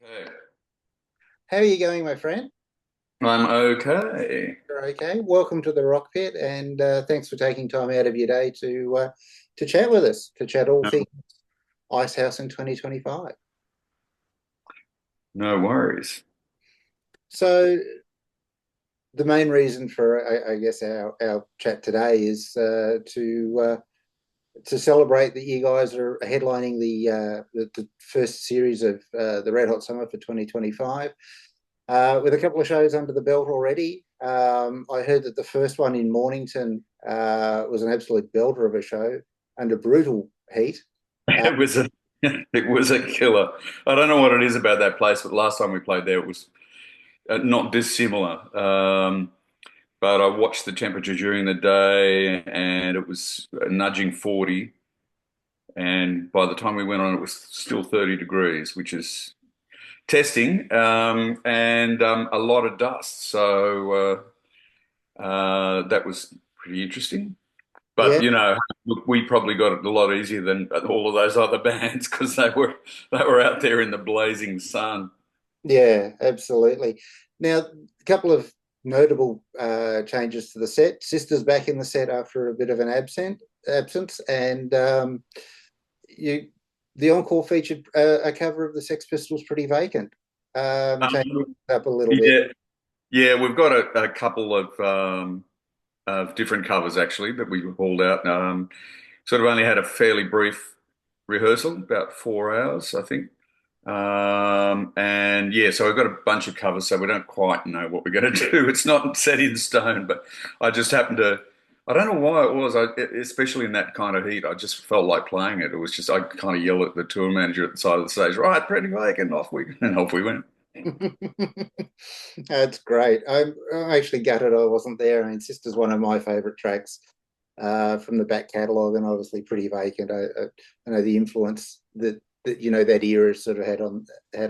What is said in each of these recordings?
Okay. How are you going, my friend? I'm okay. You're okay. Welcome to the Rockpit, and thanks for taking time out of your day to chat with us, to chat all No, things Icehouse in 2025. no worries. So the main reason for, I guess, our chat today is to celebrate that you guys are headlining the first series of the Red Hot Summer for 2025. With a couple of shows under the belt already. I heard that the first one in Mornington was an absolute belter of a show under brutal heat. Uh, It was a it was a killer. I don't know what it is about that place, but last time we played there, it was not dissimilar. But I watched the temperature during the day, and it was nudging 40. And by the time we went on, it was still 30 degrees, which is testing, and a lot of dust. So that was pretty interesting. But yeah, you know, look, we probably got it a lot easier than all of those other bands because they were out there in the blazing sun. yeah, absolutely. Now, a couple of notable changes to the set. Sisters back in the set after a bit of an absence, and you the encore featured a cover of the Sex Pistols, "Pretty Vacant." Changed Um, it up a little bit. yeah, yeah, we've got a couple of different covers actually that we hauled out. Sort of only had a fairly brief rehearsal, about 4 hours, I think. And yeah, so we've got a bunch of covers, so we don't quite know what we're going to do. It's not set in stone, but I just happened to. I don't know why it was, especially in that kind of heat. I just felt like playing it. It was just I kind of yelled at the tour manager at the side of the stage, right, pretty vacant, off we went. That's great. I'm actually gutted I wasn't there. I mean, Sister's one of my favorite tracks from the back catalogue, and obviously Pretty Vacant. I know the influence that that era sort of had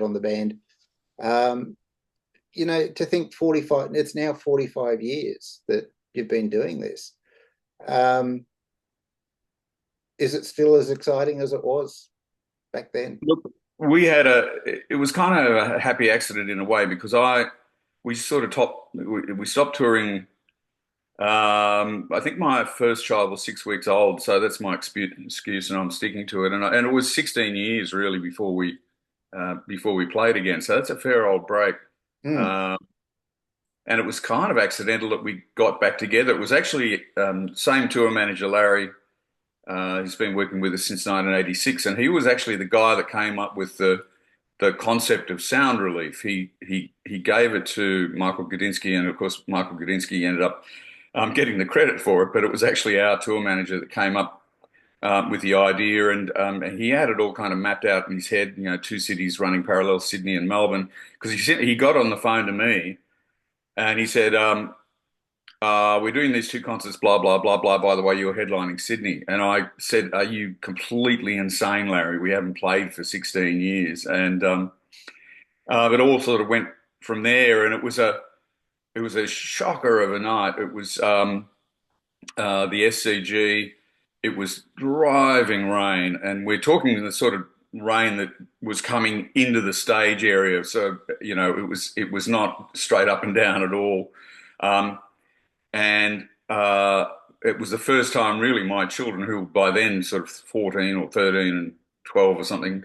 on the band. Um, to think 45, it's now 45 years that you've been doing this. Um, is it still as exciting as it was back then? Look, it was kind of a happy accident in a way because we sort of we stopped touring. I think my first child was 6 weeks old, so that's my excuse, and I'm sticking to it. And it was 16 years really before we played again, so that's a fair old break. Mm. Um, and it was kind of accidental that we got back together. It was actually same tour manager Larry. He's been working with us since 1986, and he was actually the guy that came up with the concept of sound relief. He gave it to Michael Gudinski, and of course Michael Gudinski ended up getting the credit for it. But it was actually our tour manager that came up with the idea, and he had it all kind of mapped out in his head. You know, two cities running parallel, Sydney and Melbourne. Because he got on the phone to me and he said, we're doing these two concerts, blah, blah, blah, blah. By the way, you're headlining Sydney. And I said, are you completely insane, Larry? We haven't played for 16 years. And it all sort of went from there. And it was a shocker of a night. It was the SCG. It was driving rain. And we're talking the sort of rain that was coming into the stage area. So, you know, it was not straight up and down at all. Um, and it was the first time really my children, who by then sort of 14 or 13 and 12 or something,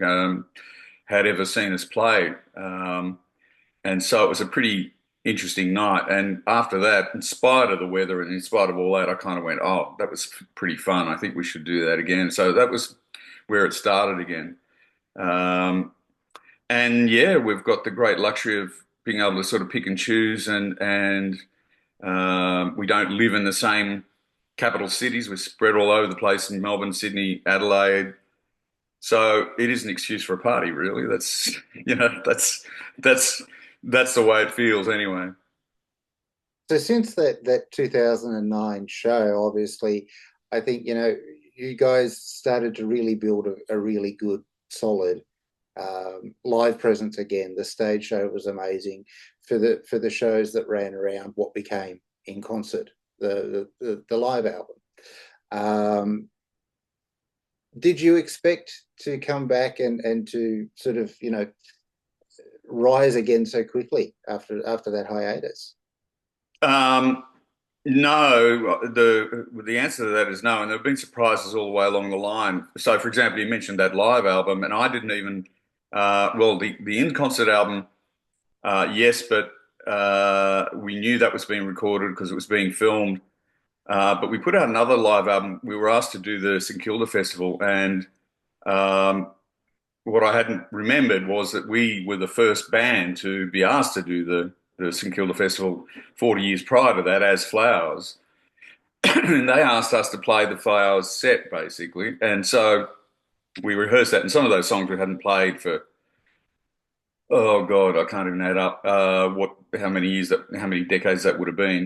had ever seen us play. And so it was a pretty interesting night. And after that, in spite of the weather and in spite of all that, I kind of went, oh, that was pretty fun. I think we should do that again. So that was where it started again. Um, and yeah, we've got the great luxury of being able to sort of pick and choose, and we don't live in the same capital cities. We're spread all over the place in Melbourne, Sydney, Adelaide. So it is an excuse for a party, really. You know, that's that's the way it feels anyway. So since that 2009 show, obviously, I think you guys started to really build a really good, solid live presence again. The stage show was amazing for the shows that ran around what became in concert the live album. Um, did you expect to come back and to sort of rise again so quickly after that hiatus? Um, no, the answer to that is no, and there have been surprises all the way along the line. So, for example, you mentioned that live album, and I didn't even well, the in concert album, yes, but we knew that was being recorded because it was being filmed. But we put out another live album. We were asked to do the St Kilda Festival, and um, what I hadn't remembered was that we were the first band to be asked to do the St Kilda Festival 40 years prior to that as Flowers. And they asked us to play the Flowers set basically. And so we rehearsed that. And some of those songs we hadn't played for, oh God, I can't even add up how many years how many decades that would have been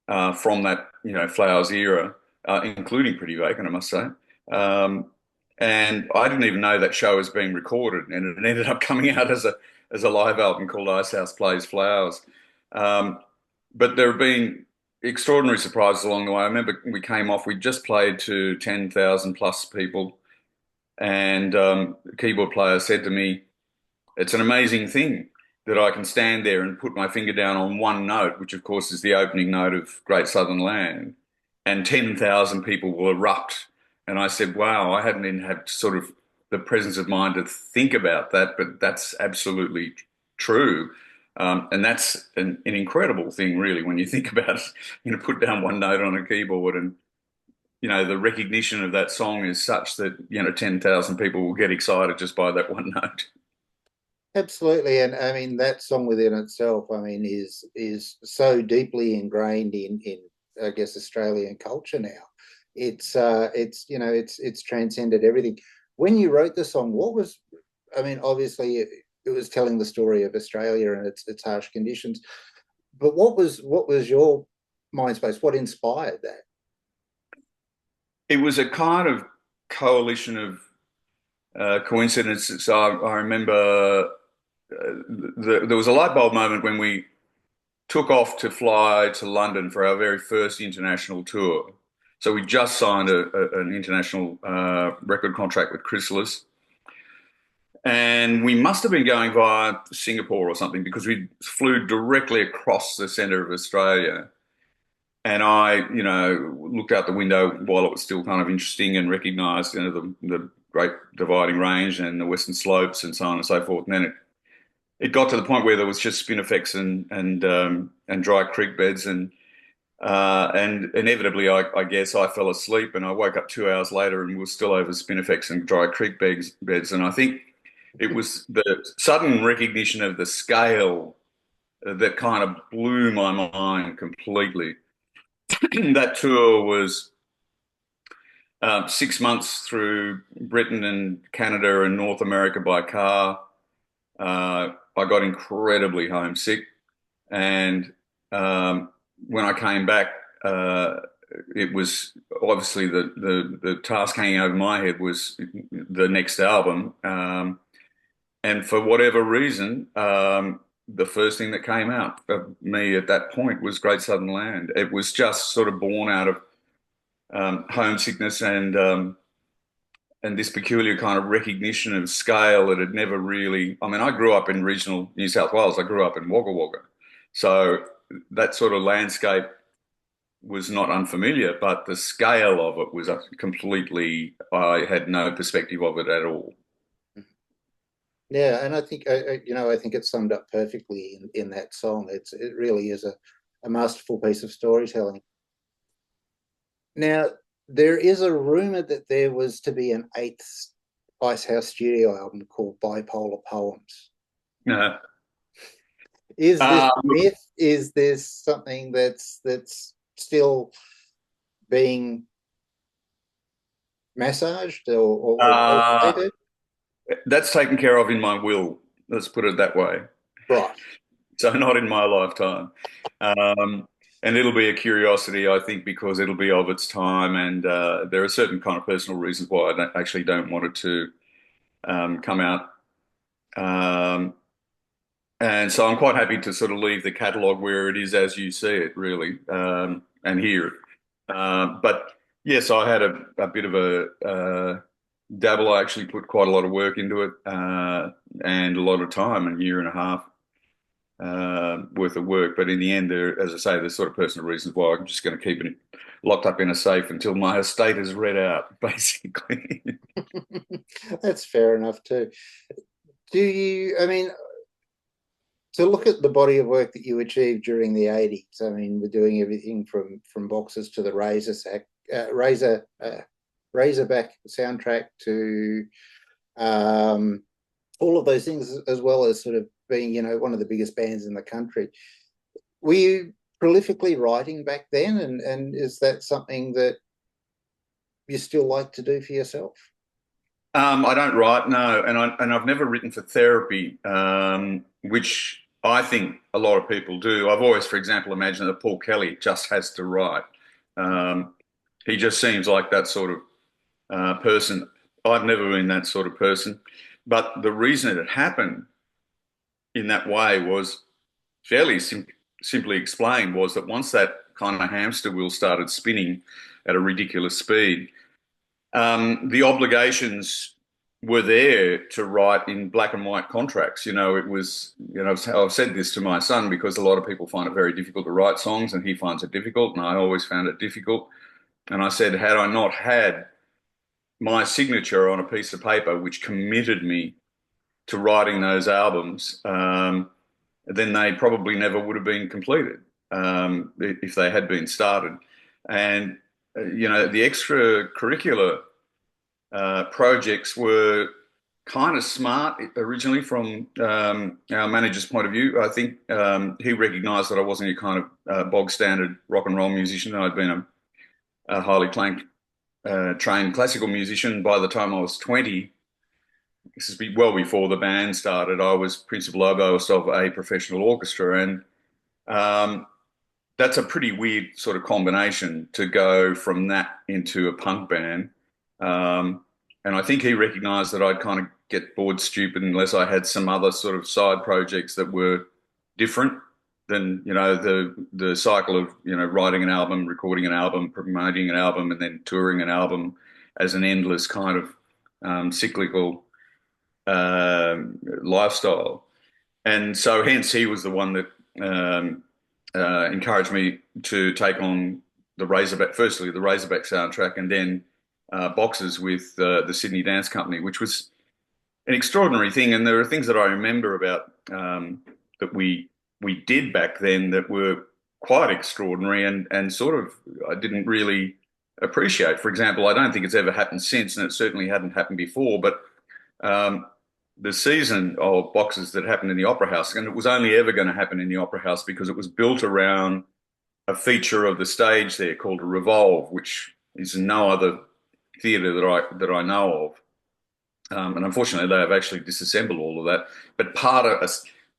from that, Flowers era, including Pretty Vacant, I must say. Um, and I didn't even know that show was being recorded, and it ended up coming out as a live album called Icehouse Plays Flowers. Um, but there have been extraordinary surprises along the way. I remember we came off, we just played to 10,000 plus people, and the keyboard player said to me, "It's an amazing thing that I can stand there and put my finger down on one note, which of course is the opening note of Great Southern Land, and 10,000 people will erupt." And I said, wow, I hadn't even had sort of the presence of mind to think about that, but that's absolutely true. And that's an incredible thing, really, when you think about it. Put down one note on a keyboard, and the recognition of that song is such that 10,000 people will get excited just by that one note. Absolutely, and I mean that song within itself, I mean, is so deeply ingrained in I guess Australian culture now. It's transcended everything. When you wrote the song, what was, I mean, obviously it was telling the story of Australia and its harsh conditions, but what was your mind space? What inspired that? It was a kind of coalition of coincidences. I remember there was a light bulb moment when we took off to fly to London for our very first international tour. So we just signed an international record contract with Chrysalis, and we must have been going via Singapore or something because we flew directly across the centre of Australia. And I, looked out the window while it was still kind of interesting and recognised, the Great Dividing Range and the Western Slopes and so on and so forth. And then it got to the point where there was just spinifex and dry creek beds, and inevitably I guess I fell asleep, and I woke up 2 hours later and was still over spinifex and dry creek beds. And I think it was the sudden recognition of the scale that kind of blew my mind completely. That tour was 6 months through Britain and Canada and North America by car. I got incredibly homesick, and when I came back, it was obviously the task hanging over my head was the next album, and for whatever reason, the first thing that came out of me at that point was Great Southern Land. It was just sort of born out of homesickness and this peculiar kind of recognition of scale that had never really. I mean, I grew up in regional New South Wales. I grew up in Wagga Wagga, so that sort of landscape was not unfamiliar, but the scale of it was completely. I had no perspective of it at all. Yeah, and I think I think it's summed up perfectly in that song. It really is a masterful piece of storytelling. Now, there is a rumor that there was to be an eighth Icehouse studio album called Bipolar Poems. Uh, Is this look, myth? Is this something that's still being massaged or uh, cultivated? that's taken care of in my will. Let's put it that way. Right. So not in my lifetime. Um, and it'll be a curiosity, I think, because it'll be of its time, and there are certain kind of personal reasons why actually don't want it to come out. Um, and so I'm quite happy to sort of leave the catalogue where it is as you see it, really, and hear it. But yes, I had a bit of a dabble. I actually put quite a lot of work into it, and a lot of time, a year and a half worth of work. But in the end, there, as I say, there's sort of personal reasons why I'm just going to keep it locked up in a safe until my estate is read out, basically. That's fair enough too. Do you, I mean, to look at the body of work that you achieved during the 80s, I mean, we're doing everything from boxes to the Razorback soundtrack to all of those things, as well as sort of being, one of the biggest bands in the country. Were you prolifically writing back then, and is that something that you still like to do for yourself? I don't write, no, and I've never written for therapy, which I think a lot of people do. I've always, for example, imagined that Paul Kelly just has to write. Um, he just seems like that sort of person. I've never been that sort of person, but the reason it happened in that way was fairly simply explained, was that once that kind of hamster wheel started spinning at a ridiculous speed, the obligations were there to write in black and white contracts. It was, I've said this to my son because a lot of people find it very difficult to write songs and he finds it difficult, and I always found it difficult. And I said, had I not had my signature on a piece of paper which committed me to writing those albums, then they probably never would have been completed, if they had been started. And, the extracurricular projects were kind of smart originally from our manager's point of view. I think he recognised that I wasn't a kind of bog standard rock and roll musician. I'd been a highly trained classical musician by the time I was 20. This is well before the band started. I was principal oboist of a professional orchestra, and um, that's a pretty weird sort of combination to go from that into a punk band. Um, and I think he recognised that I'd kind of get bored stupid unless I had some other sort of side projects that were different than, the cycle of, writing an album, recording an album, promoting an album, and then touring an album as an endless kind of cyclical lifestyle. And so hence he was the one that encouraged me to take on the Razorback, firstly the Razorback soundtrack, and then boxes with the Sydney Dance Company, which was an extraordinary thing. And there are things that I remember about that we did back then that were quite extraordinary and sort of I didn't really appreciate. For example, I don't think it's ever happened since, and it certainly hadn't happened before, but um, the season of boxes that happened in the Opera House, and it was only ever going to happen in the Opera House because it was built around a feature of the stage there called a revolve, which is no other theatre that I know of. And unfortunately, they have actually disassembled all of that. But part of a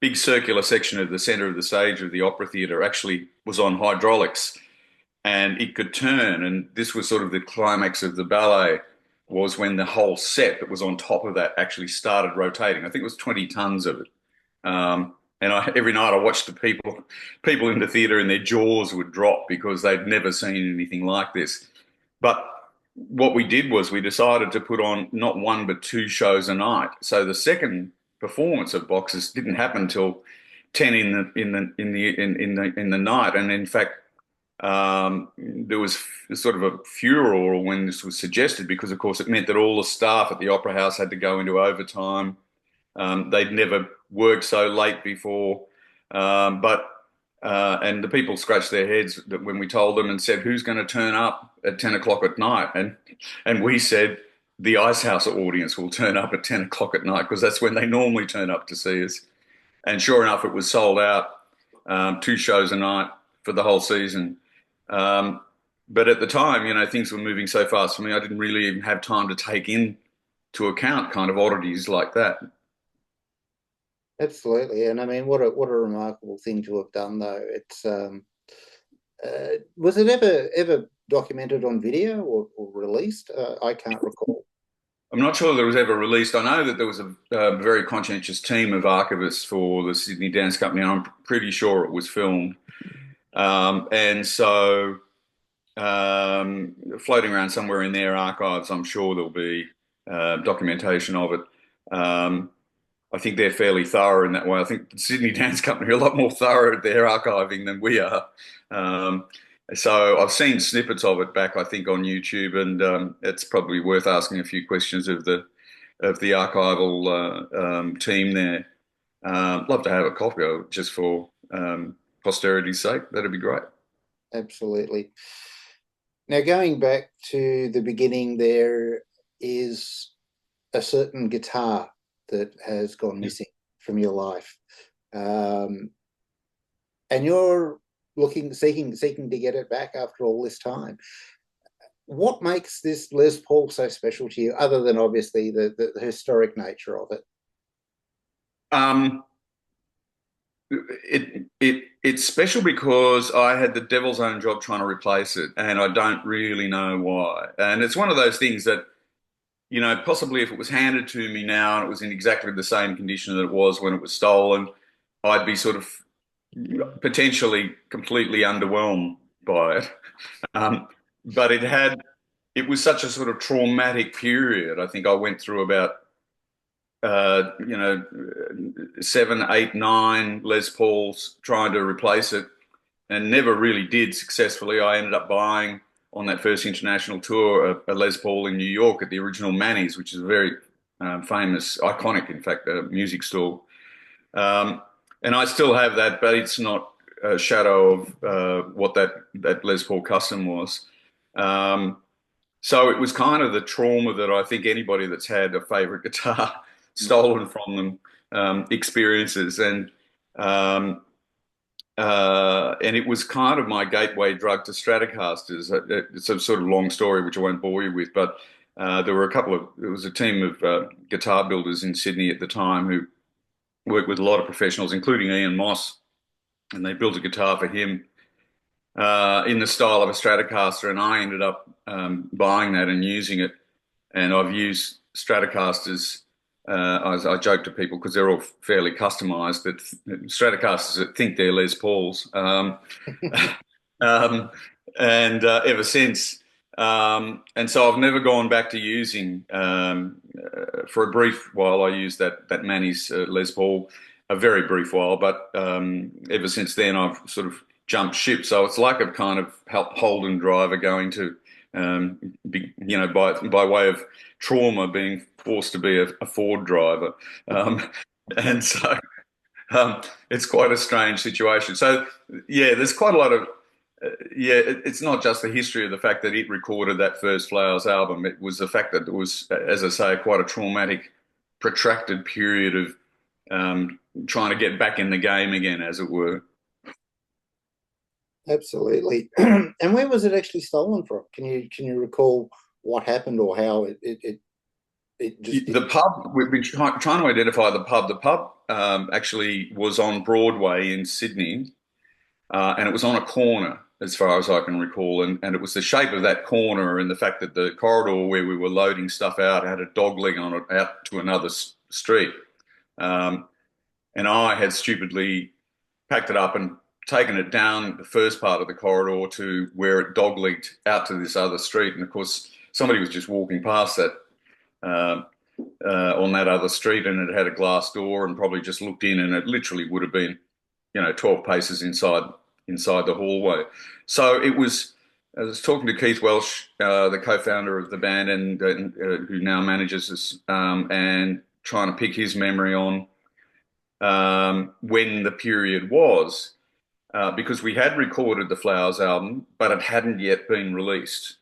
big circular section of the centre of the stage of the opera theatre actually was on hydraulics, and it could turn. And this was sort of the climax of the ballet, was when the whole set that was on top of that actually started rotating. I think it was 20 tons of it. And every night I watched the people in the theatre, and their jaws would drop because they'd never seen anything like this. But what we did was we decided to put on not one but two shows a night. So the second performance of Boxes didn't happen till 10 in the night, and in fact there was sort of a furor when this was suggested because, of course, it meant that all the staff at the Opera House had to go into overtime. They'd never worked so late before, but and the people scratched their heads when we told them and said, "Who's going to turn up at 10 o'clock at night?" And we said, "The Icehouse audience will turn up at 10 o'clock at night because that's when they normally turn up to see us." And sure enough, it was sold out, two shows a night for the whole season. Um, but at the time, things were moving so fast for me, I didn't really even have time to take into account kind of oddities like that. Absolutely, and I mean, what a remarkable thing to have done, though. It's was it ever documented on video or released? I can't recall. I'm not sure that it was ever released. I know that there was a very conscientious team of archivists for the Sydney Dance Company, and I'm pretty sure it was filmed. And so floating around somewhere in their archives, I'm sure there'll be documentation of it. I think they're fairly thorough in that way. I think the Sydney Dance Company are a lot more thorough at their archiving than we are. Um, so I've seen snippets of it back, I think, on YouTube, and it's probably worth asking a few questions of the archival team there. Love to have a copy of it just for posterity's sake. That'd be great. Absolutely. Now, going back to the beginning, there is a certain guitar that has gone Yeah. missing from your life, um, and you're seeking to get it back after all this time. What makes this Les Paul so special to you, other than obviously the historic nature of it? Um, it's special because I had the devil's own job trying to replace it, and I don't really know why. And it's one of those things that, possibly if it was handed to me now and it was in exactly the same condition that it was when it was stolen, I'd be sort of potentially completely underwhelmed by it. Um, but it was such a sort of traumatic period. I think I went through about, seven, eight, nine Les Pauls trying to replace it and never really did successfully. I ended up buying on that first international tour a Les Paul in New York at the original Manny's, which is a very famous, iconic, in fact, music store. Um, and I still have that, but it's not a shadow of what that Les Paul custom was. Um, so it was kind of the trauma that I think anybody that's had a favorite guitar stolen from them experiences, and it was kind of my gateway drug to Stratocasters. It's a sort of long story, which I won't bore you with, but there was a team of guitar builders in Sydney at the time who worked with a lot of professionals, including Ian Moss, and they built a guitar for him in the style of a Stratocaster, and I ended up buying that and using it. And I've used Stratocasters. I joke to people because they're all fairly customized, but Stratocasters that think they're Les Pauls. Um, and ever since. And so I've never gone back to using, for a brief while, I used that Manny's Les Paul, a very brief while, but ever since then I've sort of jumped ship. So it's like a kind of Holden driver going to, by way of trauma, being forced to be a Ford driver. Um, and so it's quite a strange situation. So yeah, there's quite a lot of yeah. It's not just the history of the fact that it recorded that first Flowers album. It was the fact that it was, as I say, quite a traumatic, protracted period of trying to get back in the game again, as it were. Absolutely. And where was it actually stolen from? Can you recall what happened or how it just The didn't? pub, we've been trying to identify the pub. The pub actually was on Broadway in Sydney, and it was on a corner, as far as I can recall. And it was the shape of that corner and the fact that the corridor where we were loading stuff out had a dog leg on it out to another street. Um, and I had stupidly packed it up and taken it down the first part of the corridor to where it dog-legged out to this other street. And of course, somebody was just walking past that uh, on that other street, and it had a glass door, and probably just looked in, and it literally would have been, 12 paces inside the hallway. So it was. I was talking to Keith Welsh, the co-founder of the band, and who now manages us, and trying to pick his memory on when the period was, because we had recorded the Flowers album, but it hadn't yet been released.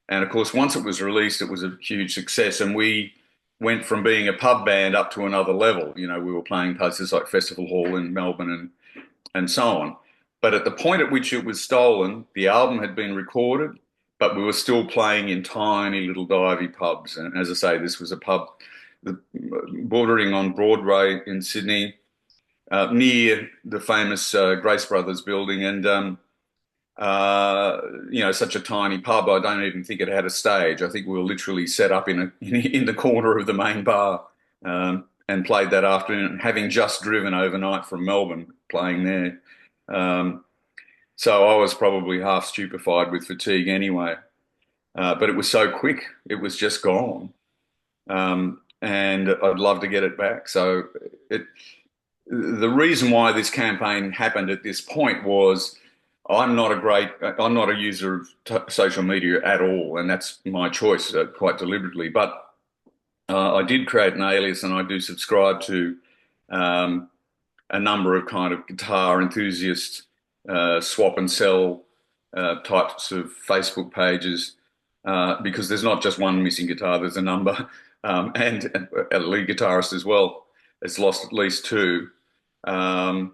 And of course, once it was released, it was a huge success, and we went from being a pub band up to another level. We were playing places like Festival Hall in Melbourne and so on. But at the point at which it was stolen, the album had been recorded, but we were still playing in tiny little divey pubs. And as I say, this was a pub bordering on Broadway in Sydney, near the famous Grace Brothers building, and such a tiny pub. I don't even think it had a stage. I think we were literally set up in the corner of the main bar, and played that afternoon, having just driven overnight from Melbourne, playing there. Um, so I was probably half stupefied with fatigue anyway. But it was so quick; it was just gone. and I'd love to get it back. So it, the reason why this campaign happened at this point was I'm not a user of social media at all, and that's my choice quite deliberately. But I did create an alias, and I do subscribe to um, a number of kind of guitar enthusiast swap and sell types of Facebook pages because there's not just one missing guitar, there's a number, and a lead guitarist as well has lost at least two. Um,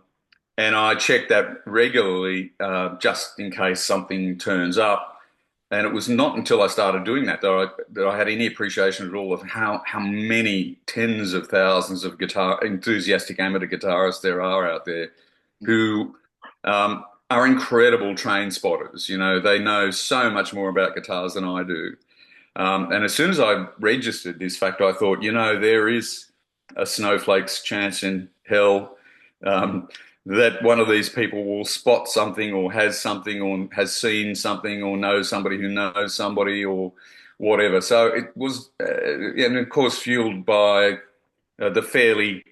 and I check that regularly just in case something turns up. And it was not until I started doing that that I had any appreciation at all of how many tens of thousands of guitar enthusiastic amateur guitarists there are out there who are incredible train spotters. You know, they know so much more about guitars than I do. And as soon as I registered this fact, I thought, you know, there is a snowflake's chance in hell um, that one of these people will spot something or has seen something or knows somebody who knows somebody or whatever. So it was, and of course, fueled by the fairly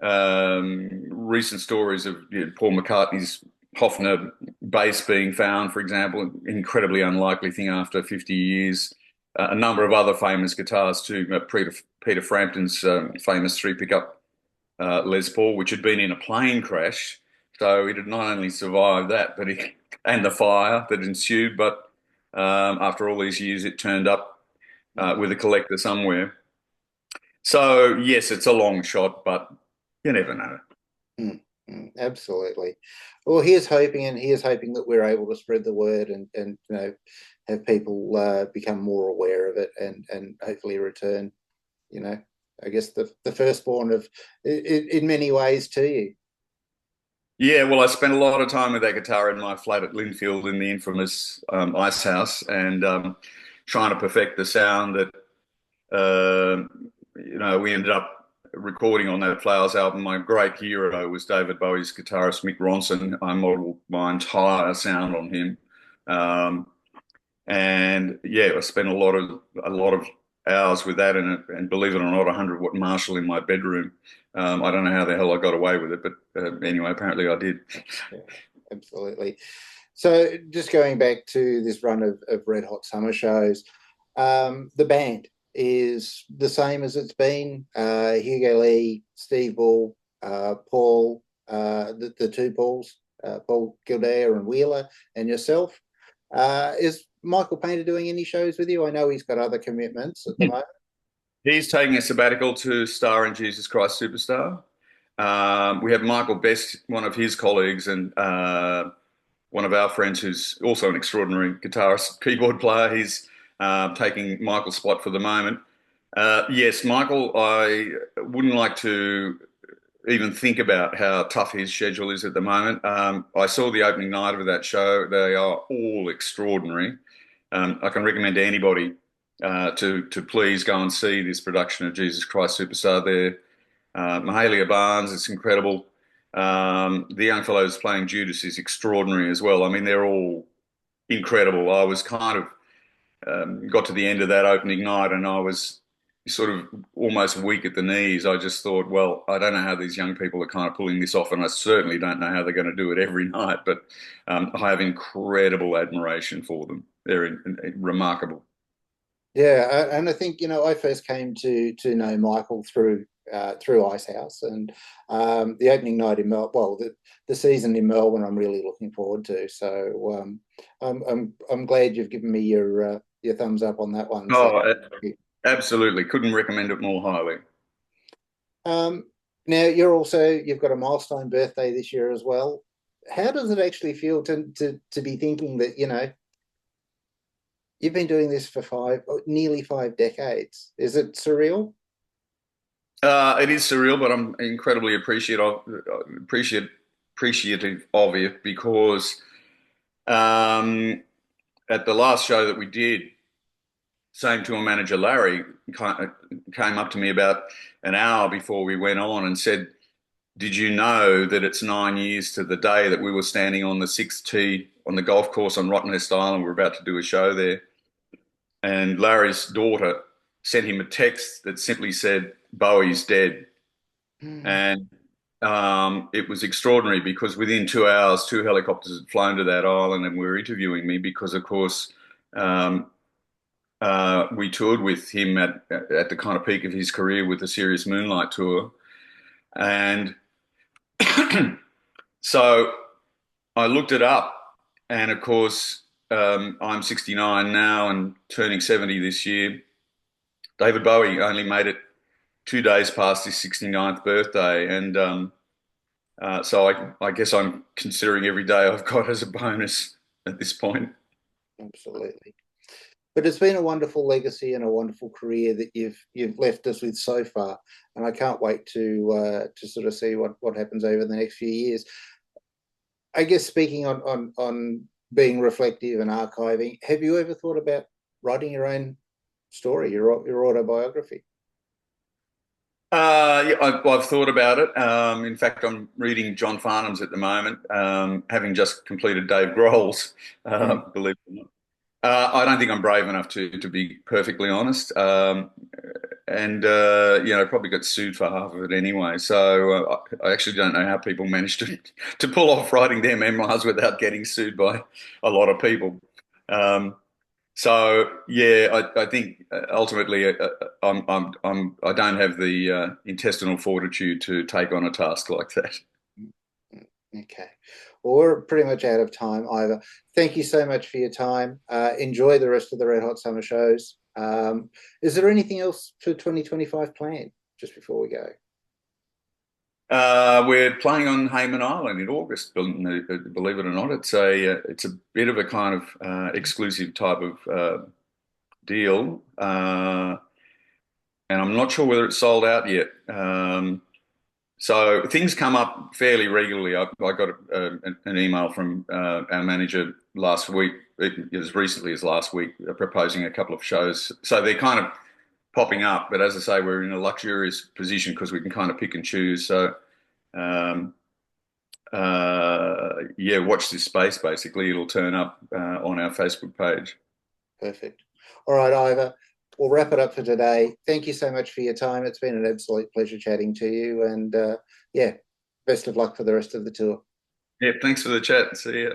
recent stories of Paul McCartney's Hofner bass being found, for example, incredibly unlikely thing after 50 years. A number of other famous guitars too. Peter Frampton's famous three pickup Les Paul, which had been in a plane crash. So it had not only survived that, but and the fire that ensued, but after all these years, it turned up with a collector somewhere. So yes, it's a long shot, but you never know. Absolutely. Well, here's hoping that we're able to spread the word and have people become more aware of it and hopefully return, you know, I guess the firstborn of in many ways to you. Yeah, well, I spent a lot of time with that guitar in my flat at Linfield in the infamous Icehouse, and trying to perfect the sound that we ended up recording on that Flowers album. My great hero was David Bowie's guitarist Mick Ronson. I modelled my entire sound on him, and yeah, I spent a lot of hours with that, and believe it or not, a 100-watt Marshall in my bedroom. I don't know how the hell I got away with it, but anyway, apparently I did. Yeah, absolutely. So just going back to this run of Red Hot Summer shows, the band is the same as it's been. Hugo Lee, Steve Ball, Paul, the two Pauls, Paul Kildare and Wheeler, and yourself. Is Michael Painter doing any shows with you? I know he's got other commitments at the moment. He's taking a sabbatical to star in Jesus Christ Superstar. We have Michael Best, one of his colleagues, and one of our friends who's also an extraordinary guitarist, keyboard player. He's taking Michael's spot for the moment. Yes, Michael, I wouldn't like to even think about how tough his schedule is at the moment. I saw the opening night of that show. They are all extraordinary. I can recommend to anybody to please go and see this production of Jesus Christ Superstar there. Mahalia Barnes, it's incredible. The young fellow who's playing Judas is extraordinary as well. I mean, they're all incredible. I was kind of got to the end of that opening night and I was sort of almost weak at the knees. I just thought, well, I don't know how these young people are kind of pulling this off, and I certainly don't know how they're going to do it every night, but I have incredible admiration for them. They're remarkable. Yeah, and I think I first came to know Michael through Icehouse, and the opening night in Melbourne. Well, the season in Melbourne, I'm really looking forward to. So I'm glad you've given me your thumbs up on that one. So Oh, absolutely. Couldn't recommend it more highly. um, now you've got a milestone birthday this year as well. How does it actually feel to be thinking that you've been doing this for nearly 5 decades? Is it surreal? It is surreal, but I'm incredibly appreciative of it because um, at the last show that we did, same tour manager Larry came up to me about an hour before we went on and said, "Did you know that it's 9 years to the day that we were standing on the sixth tee on the golf course on Rottnest Island? We're about to do a show there." And Larry's daughter sent him a text that simply said, Bowie's dead. Mm. And it was extraordinary because within 2 hours, two helicopters had flown to that island and were interviewing me because, of course, um, we toured with him at the kind of peak of his career with the Serious Moonlight tour. And so I looked it up, and of course, I'm 69 now and turning 70 this year. David Bowie only made it 2 days past his 69th birthday, and so I guess I'm considering every day I've got as a bonus at this point. Absolutely. But it's been a wonderful legacy and a wonderful career that you've left us with so far, and I can't wait to sort of see what happens over the next few years. I guess speaking on being reflective and archiving, have you ever thought about writing your own story, your autobiography? Yeah, I've thought about it. In fact, I'm reading John Farnham's at the moment, having just completed Dave Grohl's, Mm. believe it or not. I don't think I'm brave enough to be perfectly honest. And probably got sued for half of it anyway. So I actually don't know how people manage to pull off writing their memoirs without getting sued by a lot of people. Um, so yeah, I think ultimately I don't have the intestinal fortitude to take on a task like that. Okay. Well, we're pretty much out of time, Ivor. Thank you so much for your time. Enjoy the rest of the Red Hot Summer shows. Is there anything else for 2025 planned just before we go? We're playing on Hayman Island in August. Believe it or not, it's a bit of a kind of exclusive type of deal, and I'm not sure whether it's sold out yet. So things come up fairly regularly. I got an email from our manager last week, as recently as last week, proposing a couple of shows. So they're kind of popping up, but as I say, we're in a luxurious position because we can kind of pick and choose. So um, yeah, watch this space. Basically, it'll turn up on our Facebook page. Perfect. All right, Ivor. We'll wrap it up for today. Thank you so much for your time. It's been an absolute pleasure chatting to you. And yeah, best of luck for the rest of the tour. Yeah, thanks for the chat. See ya.